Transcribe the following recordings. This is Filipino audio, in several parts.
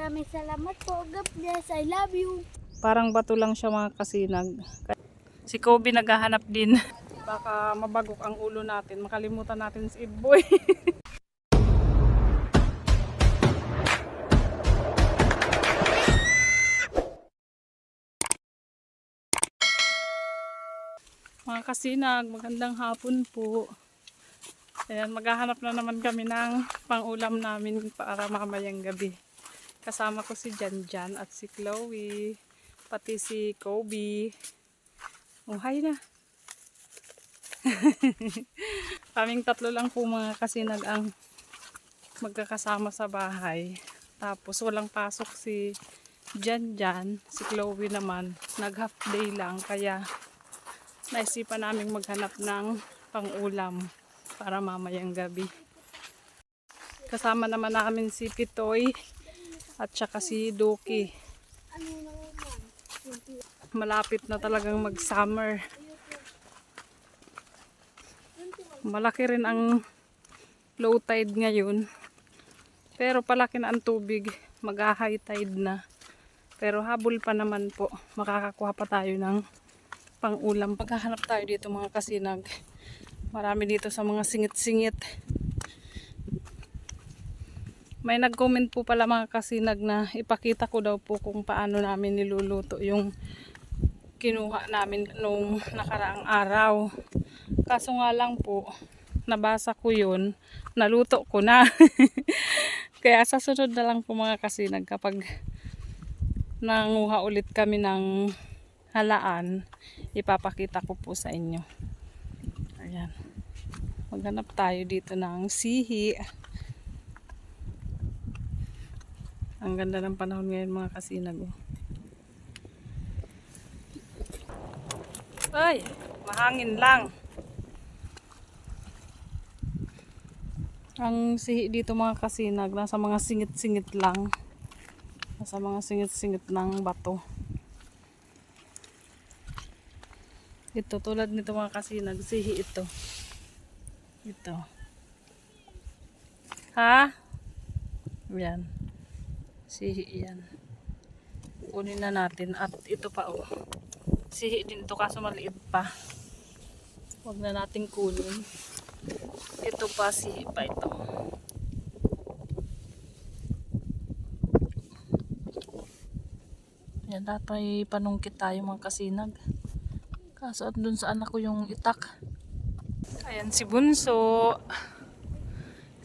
Maraming salamat po. God bless. I love you. Parang bato lang siya mga kasinag. Si Kobe naghahanap din. Baka mabagok ang ulo natin. Makalimutan natin si Iboy. Mga kasinag, magandang hapon po. Ayan, maghahanap na naman kami ng pang-ulam namin para mamayang gabi. Kasama ko si Janjan at si Chloe, pati si Kobe. Oh, hi na. Kaming tatlo lang po mga kasinag ang magkakasama sa bahay. Tapos walang pasok si Janjan, si Chloe naman. Nag-half day lang kaya naisipan naming maghanap ng pang-ulam para mamayang gabi. Kasama naman namin si Pitoy at saka si Doki. Malapit na talagang mag-summer. Malaki rin ang low tide ngayon. Pero palaki na ang tubig. Mag-high tide na. Pero habol pa naman po. Makakakuha pa tayo ng pang-ulam. Paghahanap tayo dito mga kasinag. Marami dito sa mga singit-singit. May nag-comment po pala mga kasinag na ipakita ko daw po kung paano namin niluluto yung kinuha namin nung nakaraang araw. Kaso nga lang po, nabasa ko yun, naluto ko na. Kaya sa sunod na lang po mga kasinag kapag nanguha ulit kami ng halaan, ipapakita ko po sa inyo. Ayan. Maghanap tayo dito ng sihi. Ang ganda ng panahon ngayon mga kasinag. Ay, mahangin lang. Ang sihi dito mga kasinag, nasa mga singit-singit lang. Nasa mga singit-singit ng bato. Ito, tulad nito mga kasinag, sihi ito. Ito. Ha? Yan. Sihi yan. Kunin na natin. At ito pa oh. Sihi din ito kaso maliit pa. Huwag na natin kunin. Ito pa, sihi pa ito. Yan, dapat may panungkit tayo mga kasinag. Kaso at dun sa anak ko yung itak. Ayan si Bunso.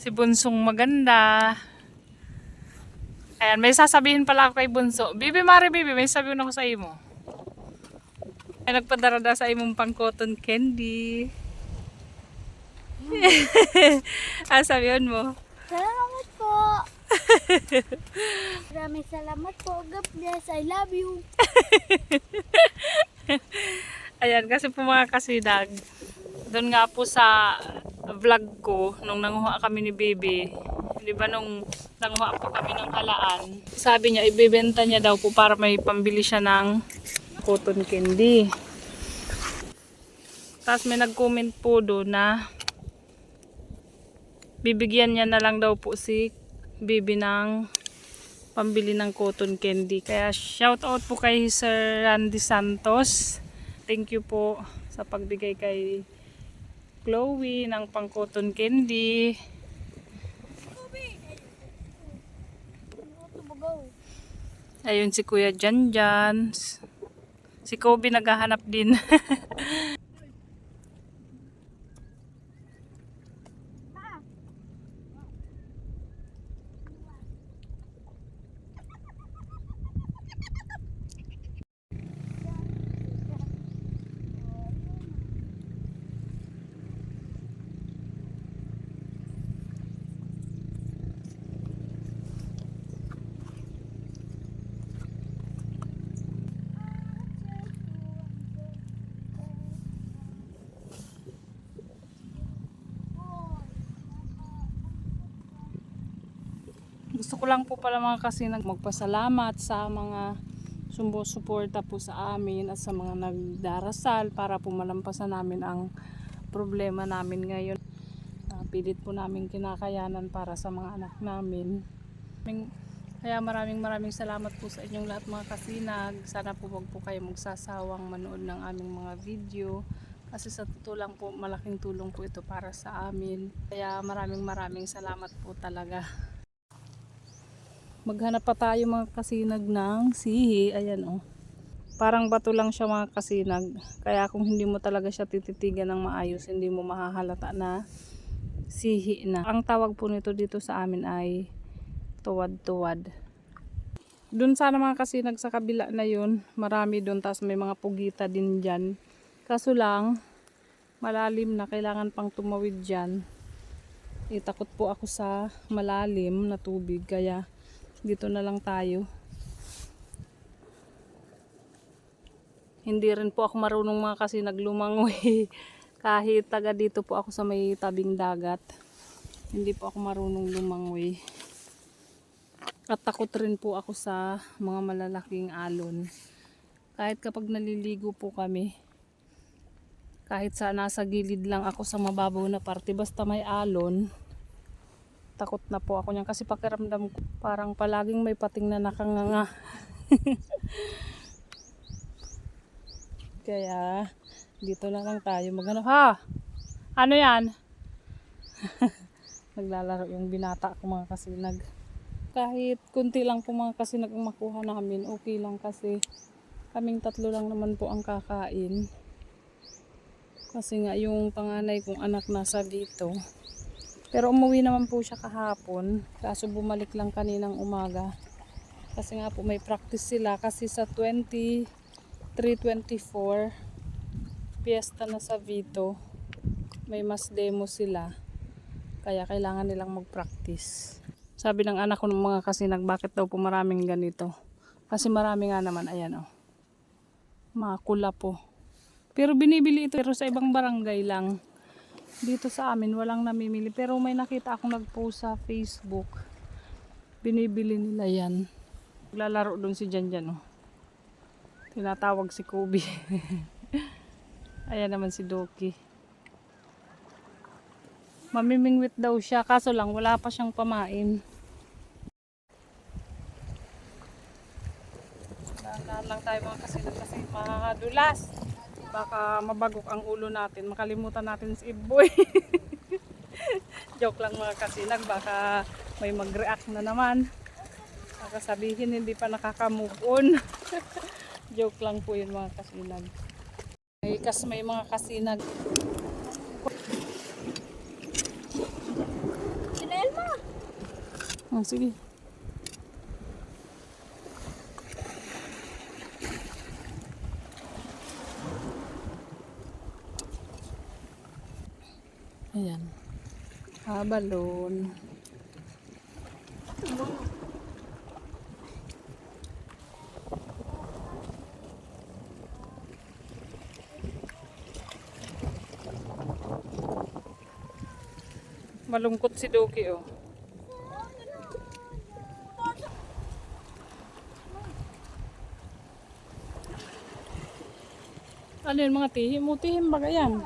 Si Bunsong maganda. Ayan, may sasabihin pala ako kay Bunso. Bibi, Mari, Bibi, may sabihin ako sa imo. Ay, nagpadarada sa imong pang cotton candy. Ah, sabihin mo. Salamat po. Maraming salamat po. God bless. I love you. Ayan, kasi po mga kasinag, doon nga po sa vlog ko, nung nanguha kami ni Baby, di ba nung nanguha po kami ng halaan, sabi niya, ibebenta niya daw po para may pambili siya ng cotton candy. Tapos may nag-comment po doon na bibigyan niya na lang daw po si Baby ng pambili ng cotton candy. Kaya shout out po kay Sir Randy Santos. Thank you po sa pagbigay kay Chloe ng pang cotton candy. Ayun si Kuya Janjan. Si Kobe naghahanap din. Gusto ko lang po pala mga kasinag magpasalamat sa mga sumusuporta po sa amin at sa mga nagdarasal para po malampasan namin ang problema namin ngayon. Pilit po namin kinakayanan para sa mga anak namin. Kaya maraming salamat po sa inyong lahat mga kasinag. Sana po wag po kayo magsasawang manood ng aming mga video. Kasi sa totoo lang po, malaking tulong po ito para sa amin. Kaya maraming salamat po talaga. Maghanap pa tayo mga kasinag ng sihi. Ayan oh. Parang bato lang siya mga kasinag. Kaya kung hindi mo talaga siya tititigan ng maayos, hindi mo mahahalata na sihi na. Ang tawag po nito dito sa amin ay tuwad-tuwad. Doon sana mga kasinag sa kabila na yun, marami doon, tapos may mga pugita din dyan. Kaso lang, malalim na, kailangan pang tumawid dyan. Takot po ako sa malalim na tubig, kaya dito na lang tayo. Hindi rin po ako marunong mga kasinag lumangoy. Kahit taga dito po ako sa may tabing dagat, hindi po ako marunong lumangoy. At takot rin po ako sa mga malalaking alon. Kahit kapag naliligo po kami, kahit sa nasa gilid lang ako sa mababaw na parte, basta may alon, takot na po ako niyan. Kasi pakiramdam ko parang palaging may pating na nakanganga. Kaya dito na lang tayo maghanap. Ha? Ano yan? Naglalaro yung binata ko mga kasinag. Kahit kunti lang po mga kasinag ang makuha namin, okay lang kasi kaming tatlo lang naman po ang kakain. Kasi nga yung panganay kong anak nasa dito. Pero umuwi naman po siya kahapon, kaso bumalik lang kaninang umaga. Kasi nga po may practice sila kasi sa 23-24 piyesta na sa Vito. May mas demo sila. Kaya kailangan nilang mag-practice. Sabi ng anak ko ng mga kasinag, bakit daw po maraming ganito? Kasi marami nga naman, ayan oh. Makula po. Pero binibili ito pero sa ibang barangay lang. Dito sa amin walang namimili. Pero may nakita akong nag-post sa Facebook. Binibili nila yan. Naglalaro doon si Janjan oh. Tinatawag si Kobe. Ayan naman si Doki. Mamimingwit daw siya, kaso lang wala pa siyang pamain. Dahan lang tayo mga kasinag kasi madulas. Baka mabagok ang ulo natin, makalimutan natin si Iboy. Joke lang mga kasinag, baka may mag-react na naman. Baka sabihin hindi pa nakaka-move on. Joke lang po yun mga kasinag. May mga kasinag. Oh, sige. Ayan. Balon. Malungkot si Doki oh. Ano yun mga tihim? Tihim ba yan?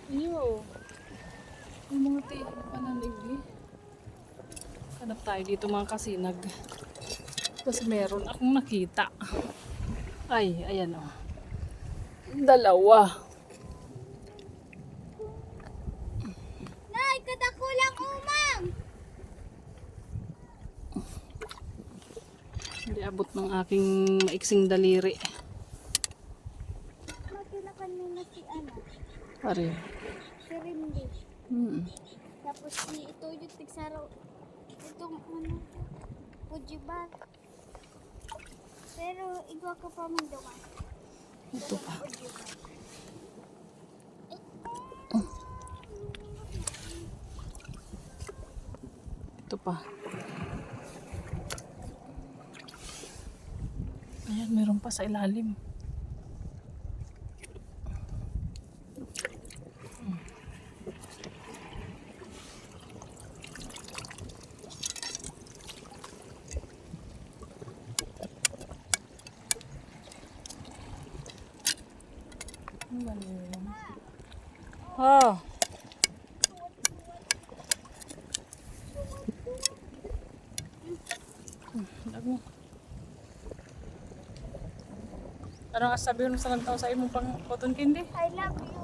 Iyo. Yung mga tihim pa na nigli. Hanap tayo dito mga kasinag. Tapos meron akong nakita. Ay, ayan o. Dalawa. Nay, kadakulang umang! Hindi abot ng aking maiksing daliri. Kanina si ano, Pare. si Rimdi. Tapos si ito yung tigsaro. Itong ano, Pujibat. Pero igwa ko pa mong duman. Ito pa. Ito pa. Ayan, meron pa sa ilalim. Oh. Ano nga sabihin mo sa nagtao sa imong pang cotton candy? I love you.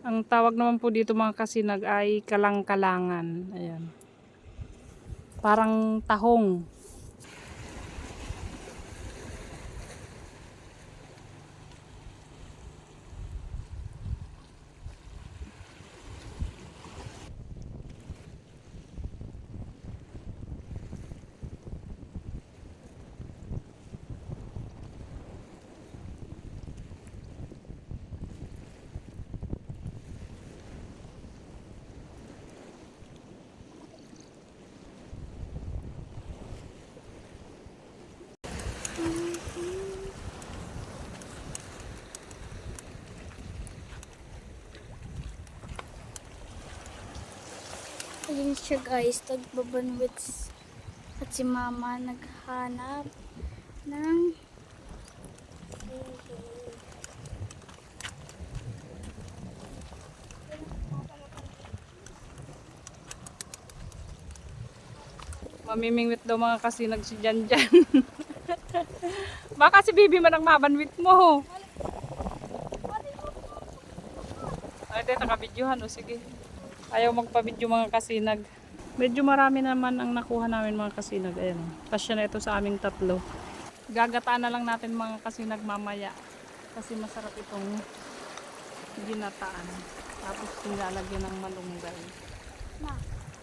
Ang tawag naman po dito mga kasinag ay kalang-kalangan. Ayan. Parang tahong. Ayun siya guys, tagbabanwits. At si mama naghanap ng Mamimingwit daw mga kasinag si Janjan. Baka si Bibi man ang mabanwit mo. Ay, tayo nakabidyohan o sige. Ayaw magpabidyo mga kasinag. Medyo marami naman ang nakuha namin mga kasinag. Ayan o. Kasya na ito sa aming tatlo. Gagataan na lang natin mga kasinag mamaya. Kasi masarap itong ginataan. Tapos nilalagyan ng malunggay.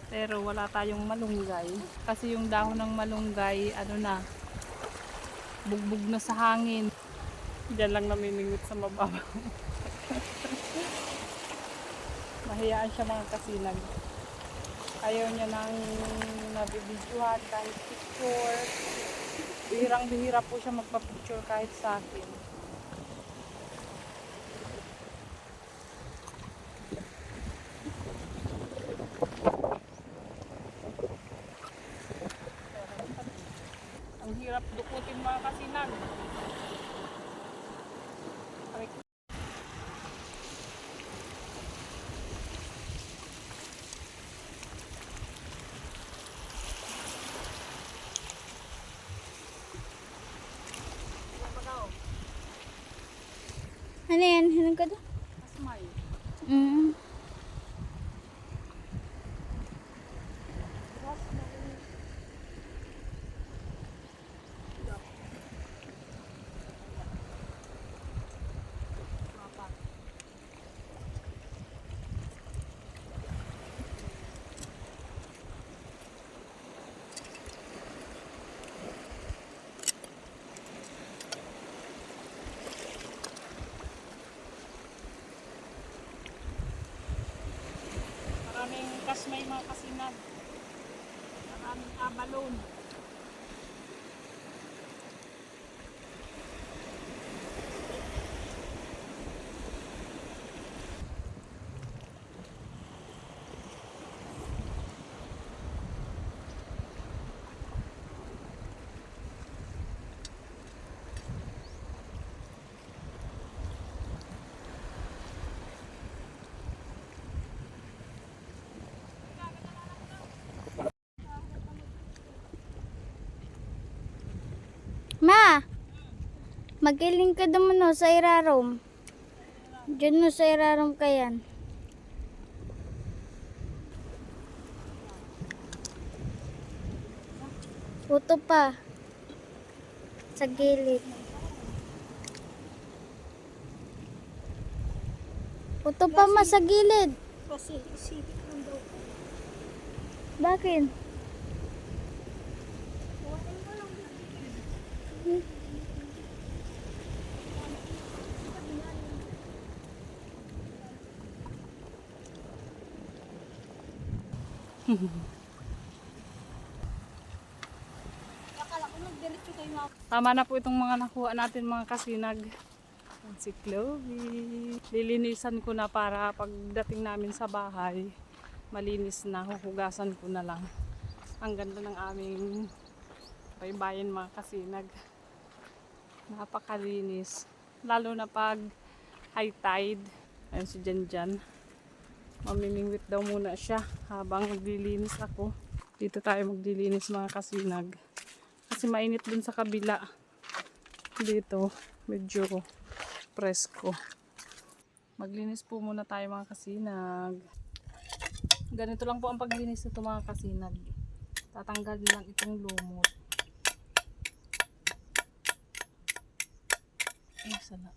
Pero wala tayong malunggay. Kasi yung dahon ng malunggay, ano na, bugbog na sa hangin. Diyan lang namimingwit sa mababaw. Mahiyaan siya mga kasinag. Ayaw niya nang nabibidyohan kahit picture. Bihirang-bihira po siya magpa-picture kahit sa akin. Ang hirap dukutin mga kasinag. ano yan? Ano ka doon? Asmay. Maraming kasmay mga kasinag. Maraming abalon. Ma! Magiling ka naman no, sa irarom. Diyan no, sa irarom ka yan. Puto pa. Sa gilid. Puto pa ma sa gilid. Kasi isipit lang daw. Bakit? Akala ko nagdiretso kayo na. Tama na po itong mga nakuha natin mga kasinag. Si Chloe. Lilinisan ko na para pagdating namin sa bahay, malinis na. Huhugasan ko na lang. Ang ganda ng aming baybayin mga kasinag. Napakalinis. Lalo na pag high tide. Ayun si Janjan. Mamimingwit daw muna siya habang maglilinis ako. Dito tayo maglilinis mga kasinag. Kasi mainit dun sa kabila. Dito, medyo presko. Maglinis po muna tayo mga kasinag. Ganito lang po ang paglinis nito mga kasinag. Tatanggal lang itong lumot. Ay, sana.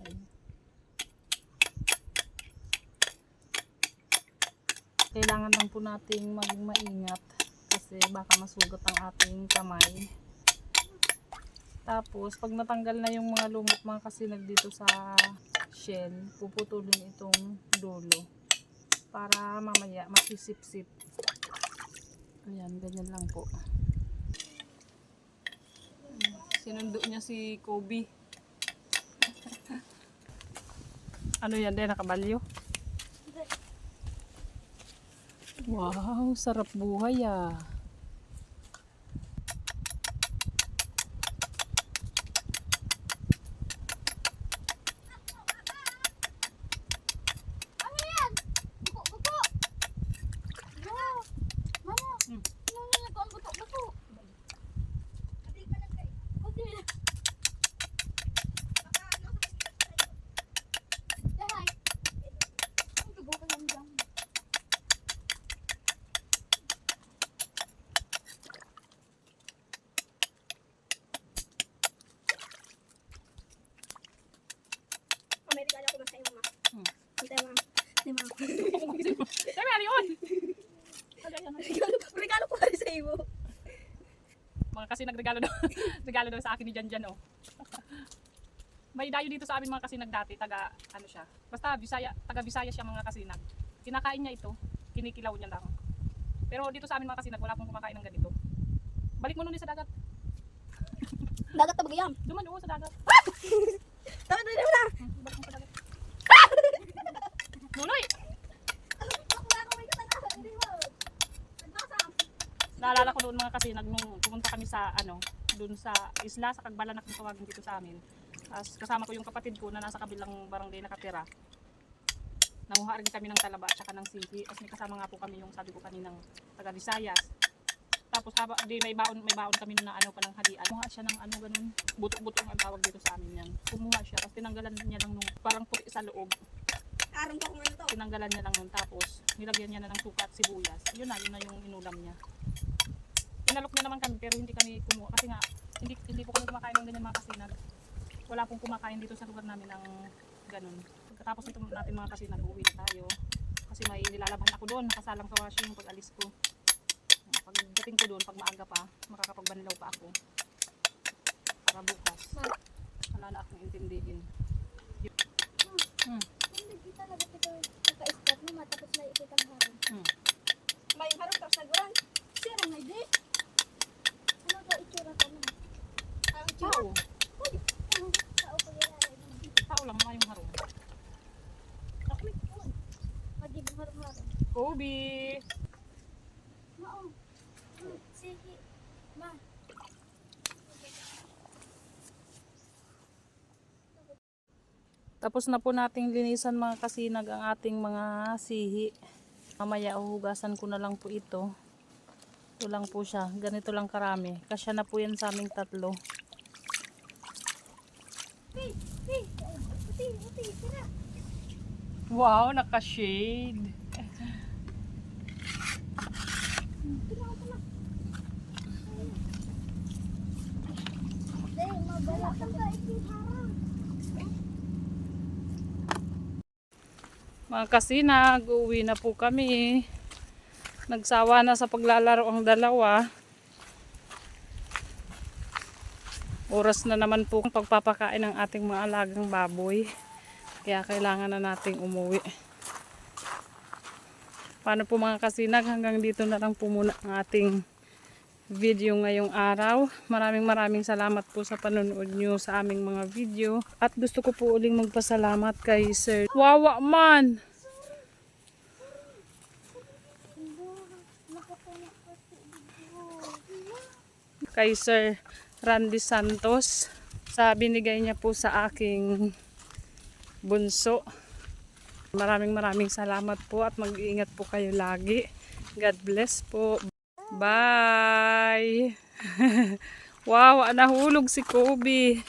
Ayun. Kailangan lang po nating maging maingat kasi baka masugat ang ating kamay. Tapos, pag natanggal na yung mga lumot mga kasinag dito sa shell, puputulin itong dulo para mamaya masisip-sip. Ayan, ganyan lang po. Sinundo niya si Kobe. Ano yan din, nakabalyo? Wow, sarap buhay ah. Ano yan? Buko, buko. Wow. Mama, nangyayag ko ang buto, buko. Hindi ka lang kayo. Okay na. Dahay. Ang dugo ka lang dyan. May regalo ko na sa'yo, mama. Hintay, mama. Hintay, mama. Sabi, ano yun? Regalo ko na sa'yo. Mga kasi nagregalo daw, regalo daw sa akin ni Janjan oh. May dayo dito sa amin mga kasinag dati, taga ano siya. Basta Bisaya, taga Bisaya siya mga kasinag. Kinakain niya ito, kinikilaw niya lang. Pero dito sa amin mga kasinag, wala pong kumakain ng ganito. Balik mo nun sa dagat. Dagat na bagayam. Duman doon sa dagat. Tama na na. Balik mo sa dagat. Nunoy! Naalala ko doon mga kasinag nung pumunta kami sa ano, doon sa isla, sa Kagbalan na tawagin dito sa amin. Tapos kasama ko yung kapatid ko na nasa kabilang barangay nakatira. Nanguha rin kami ng talaba at saka ng sihi. Tapos may kasama nga po kami yung sabi ko kaninang taga Visayas. Tapos may baon kami na ano pa ng halian. Kumuha siya ng ano ganun, buto-buto ang tawag dito sa amin yan. Kumuha siya, tapos tinanggalan niya lang nung parang puti sa loob. Arang ko kung ano to. Tinanggalan niya lang nun, tapos nilagyan niya na ng suka at sibuyas. Yun na yung inulam niya. Inalok niya naman kami pero hindi kami kumuha kasi nga hindi po kami kumakain ng ganyan mga kasinag. Wala pong kumakain dito sa lugar namin ng ganun. Pagkatapos nito natin mga kasinag, uwi na tayo. Kasi may nilalaban ako doon, nakasalang sa washing pag alis ko. Pagdating ko doon, pag maaga pa, makakapagbanlaw pa ako. Para bukas. Wala na akong intindihin. Hindi talaga ito naka-start mo matapos na ikita ang harong. May harong tapos nagurang. Sirang na di. Ano ba itsura ka mo? Ang Tao. Tao pa yan. Tao lang mga yung harong. Ako may kuwan. Pwede mo harong-harong. Kobe! Mao. Sige. Ma. Tapos na po nating linisan mga kasinag ang ating mga sihi. Mamaya uhugasan ko na lang po ito. Ito lang po siya. Ganito lang karami. Kasya na po yan sa aming tatlo. Uti, sira. Wow, naka-shade. Dahil mabala ka ba iking harang? Mga kasinag, uuwi na po kami. Nagsawa na sa paglalaro ang dalawa. Oras na naman po ang pagpapakain ng ating mga alagang baboy. Kaya kailangan na nating umuwi. Paano po mga kasinag, hanggang dito na lang po muna ang ating video ngayong araw. Maraming salamat po sa panonood nyo sa aming mga video. At gusto ko po uling magpasalamat kay Sir Wawa Man. Kay Sir Randy Santos sa binigay niya po sa aking bunso. Maraming salamat po at mag-iingat po kayo lagi. God bless po. Bye! Wow, nahulog si Kobe.